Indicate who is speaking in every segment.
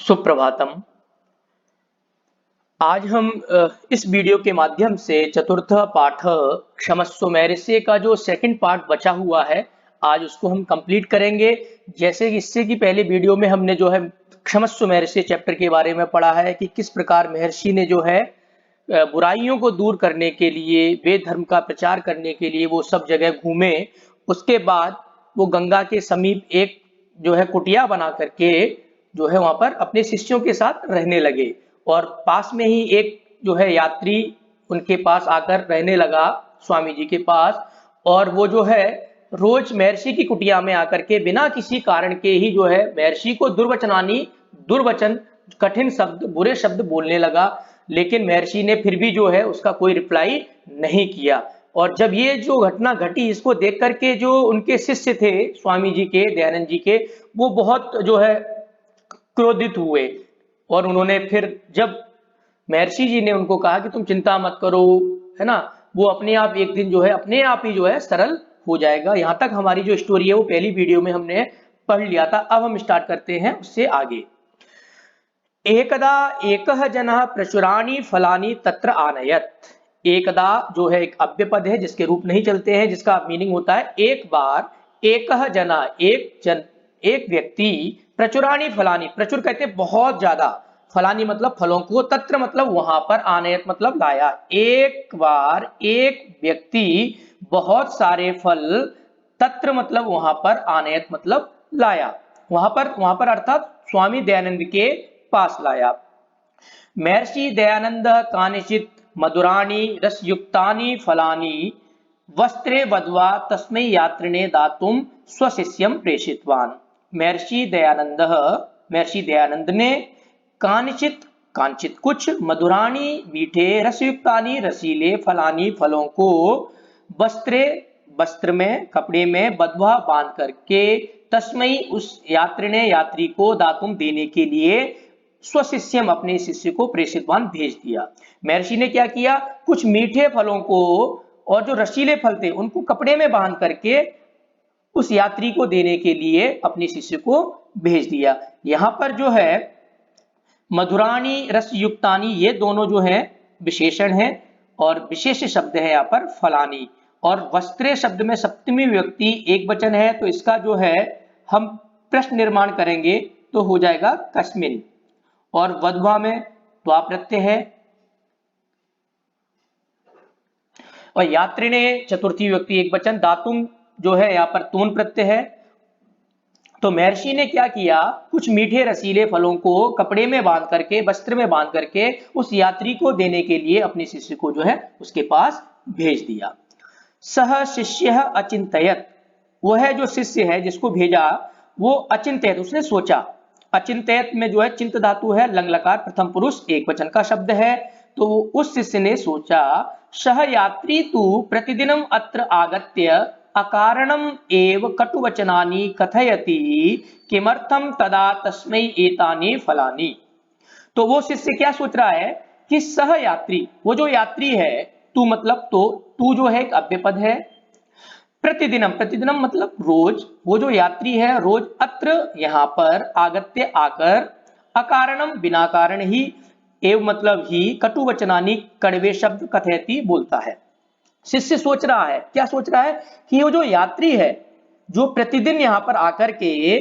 Speaker 1: सुप्रभातम। आज हम इस वीडियो के माध्यम से चतुर्थ पाठ क्षमस्व महर्षि का जो सेकंड पार्ट बचा हुआ है, आज उसको हम कंप्लीट करेंगे। जैसे कि इससे की पहले वीडियो में हमने जो है क्षमस्व महर्षि चैप्टर के बारे में पढ़ा है कि किस प्रकार महर्षि ने जो है बुराइयों को दूर करने के लिए, वेद धर्म का प्रचार करने के लिए वो सब जगह घूमे। उसके बाद वो गंगा के समीप एक जो है कुटिया बना करके जो है वहां पर अपने शिष्यों के साथ रहने लगे, और पास में ही एक जो है यात्री उनके पास आकर रहने लगा, स्वामी जी के पास। और वो जो है रोज महर्षि की कुटिया में आकर के बिना किसी कारण के ही जो है महर्षि को दुर्वचन, कठिन शब्द, बुरे शब्द बोलने लगा। लेकिन महर्षि ने फिर भी जो है उसका कोई रिप्लाई नहीं किया। और जब ये जो घटना घटी, इसको देख करके जो उनके शिष्य थे स्वामी जी के, दयानंद जी के, वो बहुत जो है क्रोधित हुए। और उन्होंने फिर जब महर्षि जी ने उनको कहा कि तुम चिंता मत करो, है ना, वो अपने आप एक दिन जो है अपने आप ही जो है सरल हो जाएगा। यहां तक हमारी जो स्टोरी है वो पहली वीडियो में हमने पढ़ लिया था। अब हम स्टार्ट करते हैं उससे आगे। एकदा एकः जनः प्रचुराणि फलानि तत्र आनयत। एकदा जो है एक अव्यय पद है जिसके रूप नहीं चलते हैं, जिसका मीनिंग होता है एक बार। एकः जना, एक व्यक्ति, प्रचुराणि फलानि, प्रचुर कहते हैं बहुत ज्यादा, फलानि मतलब फलों को, तत्र मतलब वहां पर, आनयत मतलब लाया। एक बार एक व्यक्ति बहुत सारे फल, तत्र मतलब वहां पर, आनयत मतलब लाया, वहां पर अर्थात स्वामी दयानंद के पास लाया। महर्षि दयानंद कानिचित मधुराणि रसयुक्तानि फलानि वस्त्रे बद्ध्वा तस्मै यात्रिणे दातुम स्वशिष्यं प्रेषितवान। महर्षि दयानंद ने कानिचित, कांचित कुछ, मधुराणि मीठे, रसयुक्तानि रसीले, फलानि फलों को, वस्त्रे वस्त्र में, कपड़े में, बद्ध्वा बांध करके, तस्मै उस यात्रिणे यात्री को, दातुम देने के लिए, स्वशिष्यम अपने शिष्य को, प्रेषितवान भेज दिया। महर्षि ने क्या किया, कुछ मीठे फलों को और जो रसीले फल थे उनको कपड़े में बांध करके उस यात्री को देने के लिए अपने शिष्य को भेज दिया। यहां पर जो है मधुराणि रसयुक्तानि, ये दोनों जो है विशेषण है और विशेष शब्द है यहाँ पर फलानि। और वस्त्रे शब्द में सप्तमी व्यक्ति एक वचन है, तो इसका जो है हम प्रश्न निर्माण करेंगे तो हो जाएगा कस्मिन। और वध्वा में द्वा प्रत्यय है। और यात्रिणे चतुर्थी व्यक्ति एक वचन, दातुम जो है यहाँ पर तून प्रत्यय है। तो महर्षि ने क्या किया, कुछ मीठे रसीले फलों को कपड़े में बांध करके, वस्त्र में बांध करके उस यात्री को देने के लिए अपने शिष्य को जो है उसके पास भेज दिया। सह शिष्य अचिंतयत, वह जो शिष्य है जिसको भेजा वो अचिंतयत, उसने सोचा। अचिंतयत में जो है चिंत धातु है, लंग लकार प्रथम पुरुष एक वचन का शब्द है। तो उस शिष्य ने सोचा, सह यात्री तु प्रतिदिनम अत्र आगत्य अकारणम एव कटुवचनानि कथयति, किमर्थम तदा तस्मै एतानि फलानि। तो वो शिष्य क्या सोच रहा है कि सह यात्री, वो जो यात्री है, तू मतलब तो, तू जो है एक अव्यय पद है, प्रतिदिनम, प्रतिदिनम मतलब रोज, वो जो यात्री है रोज, अत्र यहाँ पर, आगत्य आकर, अकारणम बिना कारण ही, एव मतलब ही, कटुवचनानि कड़वे शब्द, कथयति बोलता है। शिष्य सोच रहा है, क्या सोच रहा है कि वो जो यात्री है जो प्रतिदिन यहाँ पर आकर के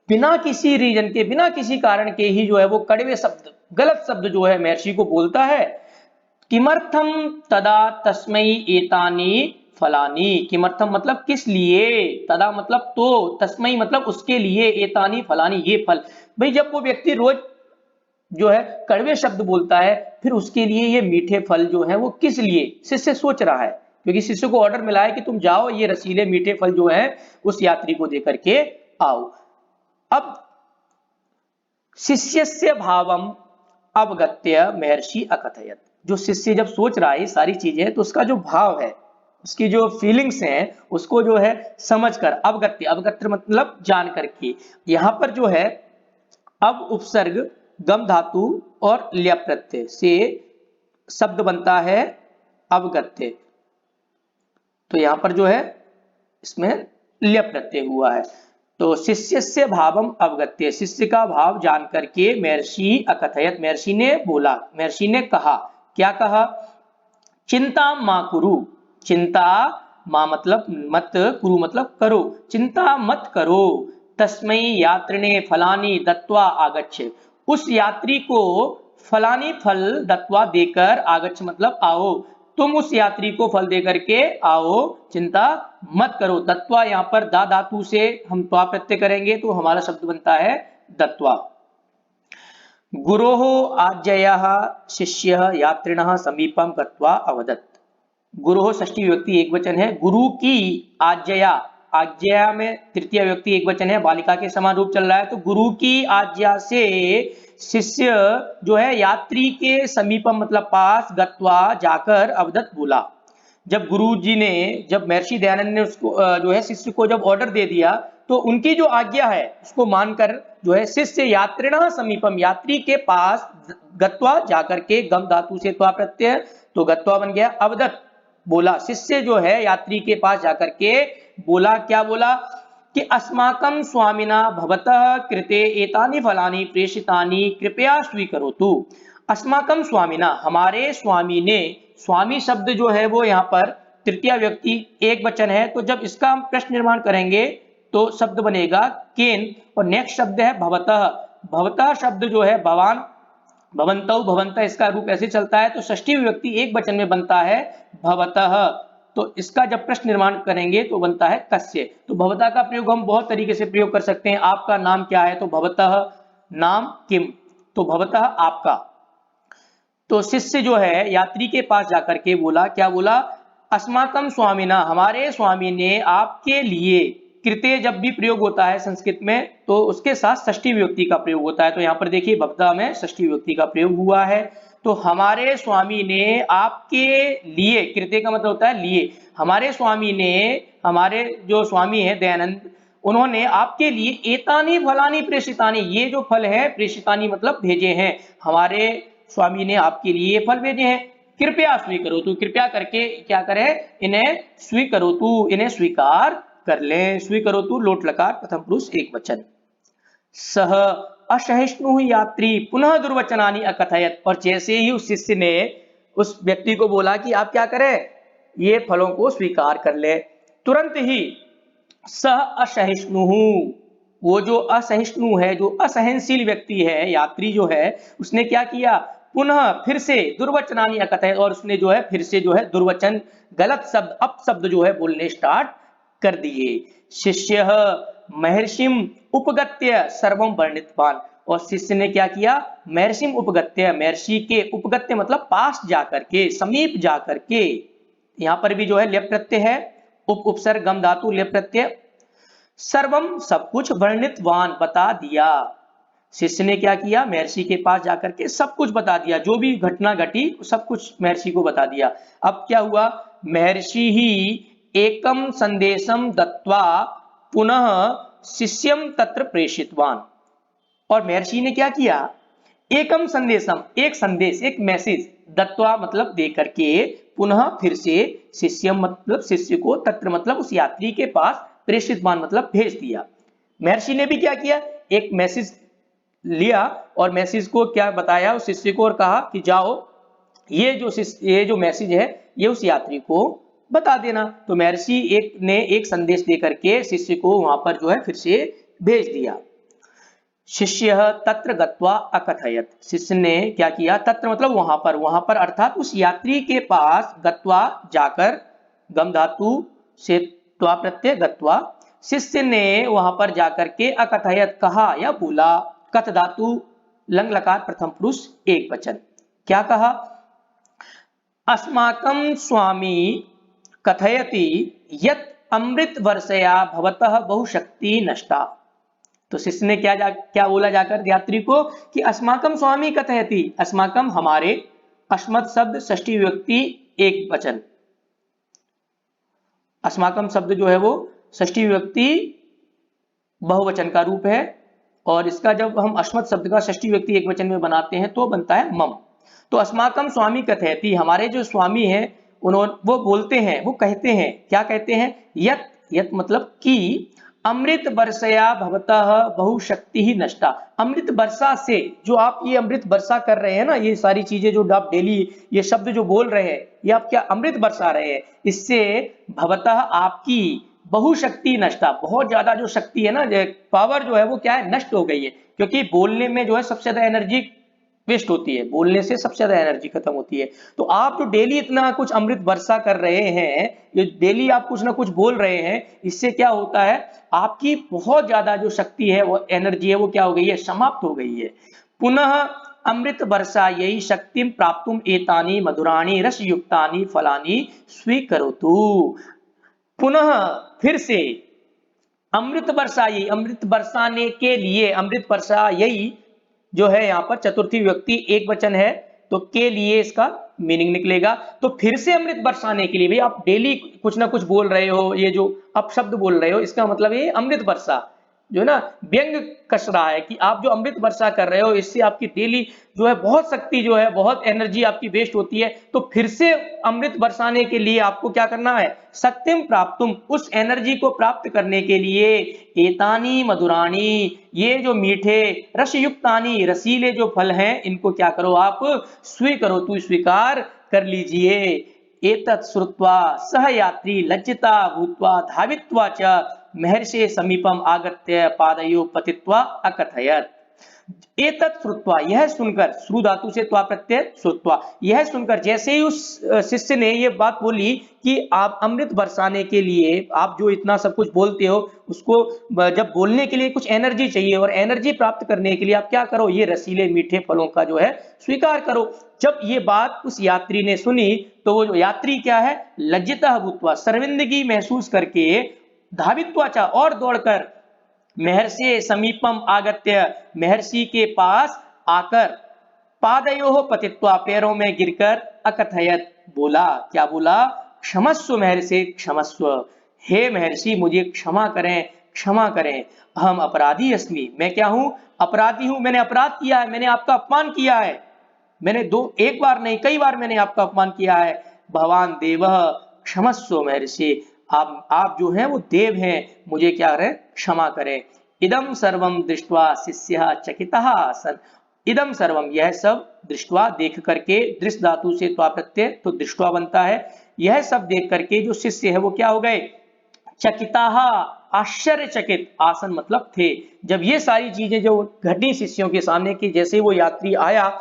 Speaker 1: बिना किसी रीजन के, बिना किसी कारण के ही जो है वो कड़वे शब्द, गलत शब्द जो है महर्षि को बोलता है। किमर्थम तदा तस्मै एतानि फलानि, किमर्थम मतलब किस लिए, तदा मतलब तो, तस्मै मतलब उसके लिए, एतानि फलानि ये फल। भाई जब वो व्यक्ति रोज जो है कड़वे शब्द बोलता है, फिर उसके लिए ये मीठे फल जो है वो किस लिए, शिष्य सोच रहा है। क्योंकि शिष्य को ऑर्डर मिला है कि तुम जाओ ये रसीले मीठे फल जो है उस यात्री को देकर के आओ। अब शिष्यस्य भावम अवगत्य महर्षि अकथयत, जो शिष्य जब सोच रहा है सारी चीजें, तो उसका जो भाव है, उसकी जो फीलिंग्स हैं, उसको जो है समझकर, अवगत्य, अवगत्य मतलब जान करके, यहां पर जो है अब उपसर्ग, गम धातु और ल्य प्रत्यय से शब्द बनता है अवगत्य। तो यहां पर जो है इसमें ल्य प्रत्यय हुआ है। तो शिष्यस्य भावम अवगत्य, शिष्य का भाव जान करके महर्षि अकथयत, महर्षि ने बोला, महर्षि ने कहा, क्या कहा? चिंता मा कुरु, चिंता मा मतलब मत, कुरु मतलब करो, चिंता मत करो, तस्मै यात्रिणे फलानि दत्वा आगच्छ, उस यात्री को फलानी फल दत्वा देकर, आगच्छ मतलब आओ, तुम उस यात्री को फल देकर के आओ, चिंता मत करो। दत्वा यहाँ पर दा धातु से हम त्वा प्रत्यय करेंगे तो हमारा शब्द बनता है दत्वा। गुरोः आज्ञया शिष्यः यात्रिणः समीपम गत्वा अवदत्। गुरोः षष्ठी विभक्ति एक वचन है, गुरु की आज्ञया, आज्ञा में तृतीय व्यक्ति एक वचन है, बालिका के समान रूप चल रहा है, तो गुरु की आज्ञा से शिष्य जो है यात्री के समीपम मतलब पास, गत्वा जाकर, अवदत् बोला। जब गुरुजी ने, जब महर्षि दयानंद ने उसको जो है शिष्य को जब ऑर्डर दे दिया, तो उनकी जो आज्ञा है उसको मानकर जो है शिष्य यात्रिणः समीपम, यात्री के पास, गत्वा जाकर के, गम धातु से त्वा प्रत्यय तो गत्वा बन गया, अवदत् बोला, शिष्य जो है यात्री के पास जाकर के बोला, क्या बोला? कि अस्माकं स्वामिना भवतः कृते एतानि फलानि प्रेषितानि कृपया स्वीकरोतु। अस्माकं स्वामिना, हमारे स्वामी ने, स्वामी शब्द जो है वो यहाँ पर तृतीय व्यक्ति एक वचन है, तो जब इसका हम प्रश्न निर्माण करेंगे तो शब्द बनेगा केन, और नेक्स्ट शब्द है भवतः। भवतः शब्द जो है भवान, भवन्तौ, भवन्तः इसका रूप ऐसे चलता है, तो षष्ठी विभक्ति एक वचन में बनता है भवतः, तो इसका जब प्रश्न निर्माण करेंगे तो बनता है कस्य। तो भवतः का प्रयोग हम बहुत तरीके से प्रयोग कर सकते हैं, आपका नाम क्या है तो भवतः नाम किम, तो भवतः आपका। तो शिष्य जो है यात्री के पास जाकर के बोला, क्या बोला? अस्माकं स्वामिना, हमारे स्वामी ने आपके लिए, कृते जब भी प्रयोग होता है संस्कृत में तो उसके साथ षष्ठी विभक्ति का प्रयोग होता है, तो यहाँ पर देखिए भवतः में षष्ठी विभक्ति का प्रयोग हुआ है। तो हमारे स्वामी ने आपके लिए, कृते का मतलब होता है लिए, हमारे स्वामी ने, हमारे जो स्वामी है दयानंद, उन्होंने आपके लिए एतानी फलानी प्रेषितानी, ये जो फल है प्रेषितानी मतलब भेजे हैं, हमारे स्वामी ने आपके लिए फल भेजे हैं, कृपया स्वीकरो तू, कृपया करके क्या करे, इन्हें स्वीकरो तू, इन्हें स्वीकार कर ले। स्वीकरो तू लोट लकार प्रथम पुरुष एक वचन। सह असहिष्णु यात्री पुनः दुर्वचनानि अकथयत, और जैसे ही उस शिष्य ने उस व्यक्ति को बोला कि आप क्या करें, ये फलों को स्वीकार कर ले, तुरंत ही सह असहिष्णु, वो जो असहिष्णु है, जो असहनशील व्यक्ति है, यात्री जो है, उसने क्या किया? पुनः फिर से दुर्वचनानि अकथयत, और उसने जो है फिर से जो है दुर्वचन, गलत शब्द, अपशब्द जो है बोलने स्टार्ट कर दिए। शिष्य महर्षिम उपगत्य सर्वम वर्णितवान, और शिष्य ने क्या किया? महर्षिम उपगत्य, महर्षि के उपगत्य मतलब पास जाकर के, समीप जाकर के, यहां पर भी जो है लेप प्रत्यय है, उपसर्ग गम धातु लेप प्रत्यय, सर्वम सब कुछ, वर्णितवान बता दिया। शिष्य ने क्या किया? महर्षि के पास जाकर के सब कुछ बता दिया, जो भी घटना घटी सब कुछ महर्षि को बता दिया। अब क्या हुआ? महर्षि ही एकम संदेशम दत्वा पुनः शिष्यम तत्र प्रेषितवान, और महर्षि ने क्या किया? एकम संदेशम, एक संदेश, एक मैसेज, दत्वा मतलब दे करके, पुनः फिर से, शिष्यम मतलब शिष्य को, तत्र मतलब उस यात्री के पास, प्रेषितवान मतलब भेज दिया। महर्षि ने भी क्या किया? एक मैसेज लिया और मैसेज को क्या बताया उस शिष्य को, और कहा कि जाओ ये जो मैसेज है ये उस यात्री को बता देना। तो महर्षि ने एक संदेश देकर के शिष्य को वहां पर जो है फिर से भेज दिया। शिष्य तत्र गत्वा अकथयत, शिष्य ने क्या किया? तत्र मतलब वहां पर अर्थात उस यात्री के पास, गत्वा जाकर, गम धातु से त्वा प्रत्यय गत्वा, शिष्य ने वहां पर जाकर के अकथयत कहा या बोला, कथ धातु लंग लकार प्रथम पुरुष एक वचन, क्या कहा? अस्माकं स्वामी कथयति यत् अमृत वर्षया भवतः बहुशक्ति नष्टा। तो शिष्य ने क्या बोला जाकर यात्री को कि अस्माकं स्वामी कथयति, अस्माकं हमारे, अस्मत् शब्द षष्ठी विभक्ति एक वचन, अस्माकं शब्द जो है वो षष्ठी विभक्ति बहुवचन का रूप है, और इसका जब हम अस्मत् शब्द का षष्ठी विभक्ति एक वचन में बनाते हैं तो बनता है मम। तो अस्माकं स्वामी कथयति, हमारे जो स्वामी हैं उन्होंने, वो बोलते हैं, वो कहते हैं, क्या कहते हैं? यत्, यत् मतलब कि, अमृत वर्षया भवतः बहुशक्ति ही नष्टा। अमृत वर्षा से, जो आप ये अमृत वर्षा कर रहे हैं ना, ये सारी चीजें जो आप डेली ये शब्द जो बोल रहे हैं, ये आप क्या अमृत बरसा रहे हैं, इससे भवतः आपकी बहुशक्ति नष्टा, बहुत ज्यादा जो शक्ति है ना, पावर जो है वो क्या है, नष्ट हो गई है। क्योंकि बोलने में जो है सबसे ज्यादा एनर्जी वेस्ट होती है, बोलने से सबसे ज्यादा एनर्जी खत्म होती है। तो आप जो डेली इतना कुछ अमृत वर्षा कर रहे हैं, ये डेली आप कुछ ना कुछ बोल रहे हैं, इससे क्या होता है, आपकी बहुत ज्यादा जो शक्ति है, वो एनर्जी है, वो क्या हो गई है, समाप्त हो गई है। पुनः अमृत वर्षा यही शक्तिम प्राप्तुम एतानी मधुराणी रस युक्तानि फलानि स्वीकरोतु। पुनः फिर से अमृत वर्षा, यही अमृत बरसाने के लिए, अमृत वर्षा यही जो है यहाँ पर चतुर्थी विभक्ति एक वचन है, तो के लिए इसका मीनिंग निकलेगा। तो फिर से अमृत बरसाने के लिए, भाई आप डेली कुछ ना कुछ बोल रहे हो, ये जो अपशब्द बोल रहे हो, इसका मतलब ये अमृत वर्षा जो है ना, व्यंग कस रहा है कि आप जो अमृत वर्षा कर रहे हो, इससे आपकी डेली जो है बहुत शक्ति जो है, बहुत एनर्जी आपकी वेस्ट होती है। तो फिर से अमृत बरसाने के लिए आपको क्या करना है, शक्तिम प्राप्तुम, उस एनर्जी को प्राप्त करने के लिए एतानी मधुराणी, ये जो मीठे रसयुक्तानी, रसीले जो फल हैं, इनको क्या करो आप, स्वीकरो, तू स्वीकार कर लीजिए। एतत् श्रुत्वा सह यात्री लज्जिता भूत्वा धावित्वा च महर्षे समीपम आगत्य पादयो पतित्वा अकथयत। एतत् श्रुत्वा, यह सुनकर, श्रु धातु से त्वा प्रत्यय श्रुत्वा, यह सुनकर, जैसे ही उस शिष्य ने ये बात बोली कि आप अमृत बरसाने के लिए, आप जो इतना सब कुछ बोलते हो, उसको जब बोलने के लिए कुछ एनर्जी चाहिए, और एनर्जी प्राप्त करने के लिए आप क्या करो, ये रसीले मीठे फलों का जो है स्वीकार करो। जब ये बात उस यात्री ने सुनी, तो वो यात्री क्या है, लज्जितः भूत्वा, शर्मिंदगी महसूस करके, धावित्वाचा, और दौड़कर, महर्षि समीपम आगत्य, महर्षि के पास आकर, पादयोः पतित्वा, पैरों में गिरकर, अकथयत, बोला, क्या बोला, क्षमस्व महर्षि क्षमस्व, हे महर्षि मुझे क्षमा करें, क्षमा करें, अहम अपराधी अस्मि, मैं क्या हूं, अपराधी हूं, मैंने अपराध किया है, मैंने आपका अपमान किया है, मैंने एक बार नहीं कई बार मैंने आपका अपमान किया है। भगवान देव क्षमस्व महर्षि, आप जो हैं वो देव हैं, मुझे क्या करें, क्षमा करें। इदम सर्वम दृष्ट्वा शिष्यः चकितः आसन, इदम सर्वम, यह सब, दृष्ट्वा देख करके, दृश्य धातु से त्वा प्रत्यय, तो दृष्ट्वा बनता है, यह सब देख करके जो शिष्य है वो क्या हो गए, चकिताः, आश्चर्यचकित, आसन मतलब थे। जब ये सारी चीजें जो घटी शिष्यों के सामने की, जैसे वो यात्री आया,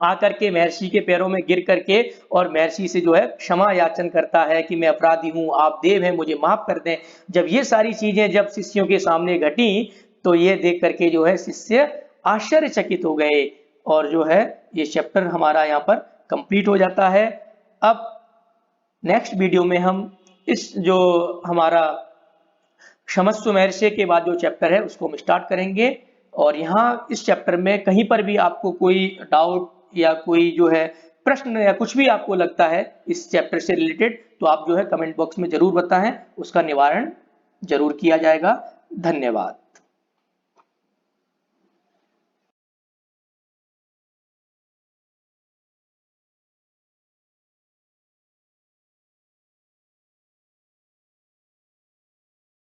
Speaker 1: आकर के महर्षि के पैरों में गिर करके, और महर्षि से जो है क्षमा याचन करता है कि मैं अपराधी हूं, आप देव हैं, मुझे माफ कर दें। जब ये सारी चीजें जब शिष्यों के सामने घटी, तो ये देख करके जो है शिष्य आश्चर्यचकित हो गए, और जो है ये चैप्टर हमारा यहाँ पर कंप्लीट हो जाता है। अब नेक्स्ट वीडियो में हम इस जो हमारा क्षमस्व महर्षि के बाद जो चैप्टर है उसको हम स्टार्ट करेंगे। और यहाँ इस चैप्टर में कहीं पर भी आपको कोई डाउट या कोई जो है प्रश्न या कुछ भी आपको लगता है इस चैप्टर से रिलेटेड, तो आप जो है कमेंट बॉक्स में जरूर बताएं, उसका निवारण जरूर किया जाएगा। धन्यवाद।